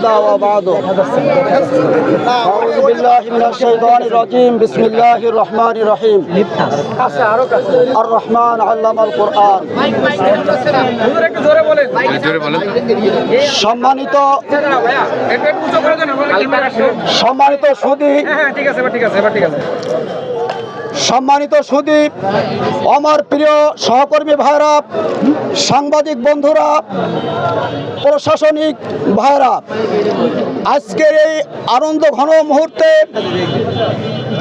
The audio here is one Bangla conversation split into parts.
الحمد وبعد أعوذ بالله من الشيطان الرجيم بسم الله الرحمن الرحيم الرحمن علم القرآن সম্মানিত সুধী সম্মানিত সুধী আমার প্রিয় সহকর্মী ভাইরা, সাংবাদিক বন্ধুরা, প্রশাসনিক ভাইরা, আজকের এই আনন্দ ঘন মুহূর্তে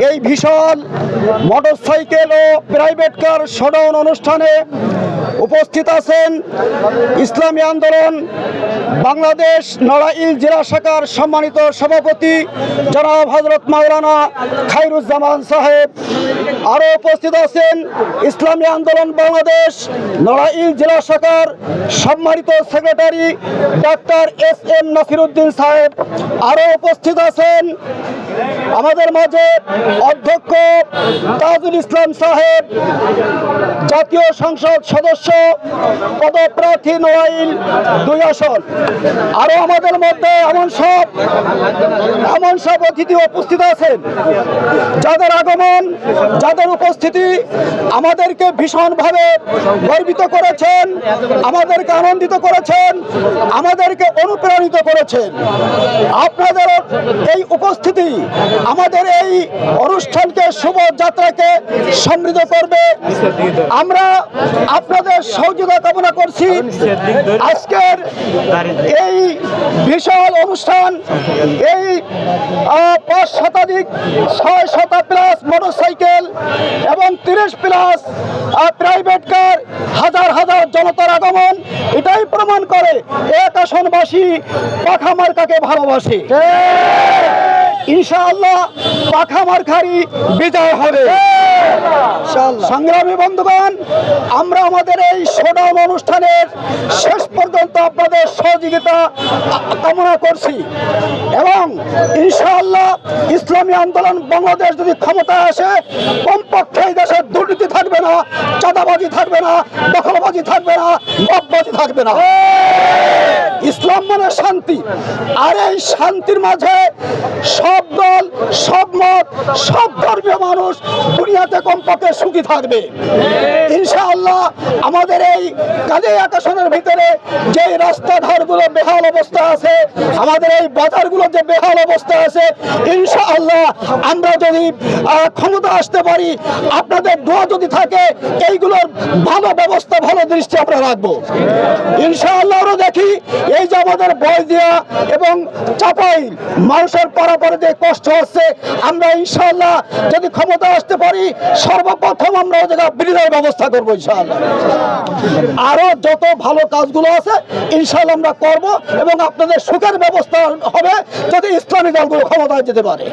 এই বিশাল মোটরসাইকেল ও প্রাইভেট কার শোডাউন অনুষ্ঠানে উপস্থিত আছেন ইসলামী আন্দোলন বাংলাদেশ নড়াইল জেলা শাখার সম্মানিত সভাপতি জনাব হযরত মাওলানা খায়রুজ্জামান সাহেব। আরও উপস্থিত আছেন ইসলামী আন্দোলন বাংলাদেশ নড়াইল জেলা শাখার সম্মানিত সেক্রেটারি ডাক্তার SM নাসিরউদ্দিন সাহেব। আরও উপস্থিত আছেন আমাদের মাঝে অধ্যক্ষ তাজুল ইসলাম সাহেব, জাতীয় সংসদ সদস্য পদপ্রার্থী নড়াইল 2 আসন। আরও আমাদের মধ্যে এমন সব অতিথি উপস্থিত আছেন যাদের আগমন, যাদের উপস্থিতি আমাদেরকে ভীষণভাবে গর্বিত করেছেন, আমাদেরকে আনন্দিত করেছেন, আমাদেরকে অনুপ্রাণিত করেছেন। আপনাদের এই উপস্থিতি আমাদের এই অনুষ্ঠানকে, শুভযাত্রাকে সমৃদ্ধ করবে। আমরা আপনাদের সহযোগিতা কামনা করছি। আজকের এই বিশাল অনুষ্ঠান, এই 5 শতাধিক 600 প্লাস মোটরসাইকেল এবং 30 প্লাস প্রাইভেট কার, হাজার হাজার জনতার আগমন এটাই প্রমাণ করে এক আসনবাসী পাখা মার্কাকে ভালোবাসে। ইনশাআল্লাহ পাখা মার্কারই বিজয় হবে। সংগ্রামী বন্ধুগণ, আমরা আমাদের এই শোডাউন অনুষ্ঠানের শেষ পর্যন্ত আপনাদের সহযোগিতা কামনা করছি এবং ইনশাআল্লাহ ইসলামী আন্দোলন বাংলাদেশ যদি ক্ষমতায় আসে, কমপক্ষে এই দেশে দুর্নীতি থাকবে না, চাঁদাবাজি থাকবে না, দখলবাজি থাকবে না, মদবাজি থাকবে না। ইসলাম মানে শান্তি, আর এই শান্তির মাঝে সব দল, সব মত, সব ধর্মীয় মানুষ দুনিয়াতে কমপক্ষে সুখী থাকবে ইনশাআল্লাহ। আমাদের এই কাজে আকাশের ভিতরে যে রাস্তাঘাটগুলো বেহাল অবস্থা আছে, আমাদের এই বাজারগুলো যে বেহাল অবস্থা আছে, ইনশাআল্লাহ আমরা যদি ক্ষমতা আসতে পারি, আপনাদের দোয়া যদি থাকে, এইগুলোর ভালো ব্যবস্থা, ভালো দৃষ্টি আমরা রাখবো ইনশাআল্লাহ। আমরা দেখি এই যে আমাদের বয়দিয়া এবং চাপাই মানুষের পারাপারে যে কষ্ট হচ্ছে, আমরা ইনশাআল্লাহ যদি ক্ষমতা আসতে পারি, সর্বপ্রথম আমরা ওই জায়গা ব্রিজের ব্যবস্থা করবো ইনশাআল্লাহ। আরো যত ভালো কাজগুলো আছে ইনশাআল্লাহ আমরা করব এবং আপনাদের সুখের ব্যবস্থা হবে যদি ইসলামী দলগুলো ক্ষমতায় যেতে পারে।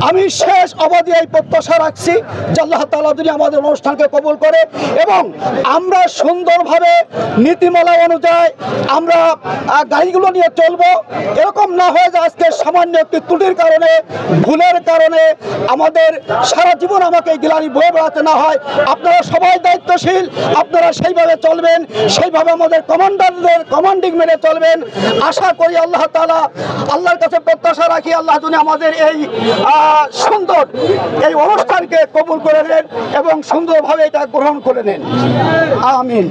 আমি শেষ অবধি এই প্রত্যাশা রাখছি যে আল্লাহ তাআলা যদি আমাদের অনুষ্ঠানকে কবুল করে এবং আমরা সুন্দরভাবে নীতিমালা অনুযায়ী আমরা গাড়িগুলো নিয়ে চলবো। এরকম না হয়ে যে আজকে সামান্য একটি ত্রুটির কারণে, ভুলের কারণে আমাদের সারা জীবন আমাকে গ্লানি বয়ে বেড়াতে না হয়। আপনারা সবাই দায়িত্বশীল, আপনারা সেইভাবে চলবেন, সেইভাবে আমাদের কমান্ডারদের কমান্ডিং মেনে চলবেন। আশা করি আল্লাহ তাআলা, আল্লাহর কাছে প্রত্যাশা রাখি আল্লাহ যদি আমাদের এই সুন্দর এই অনুষ্ঠানকে কবুল করে নেন এবং সুন্দরভাবে এটা গ্রহণ করে নেন। আমিন।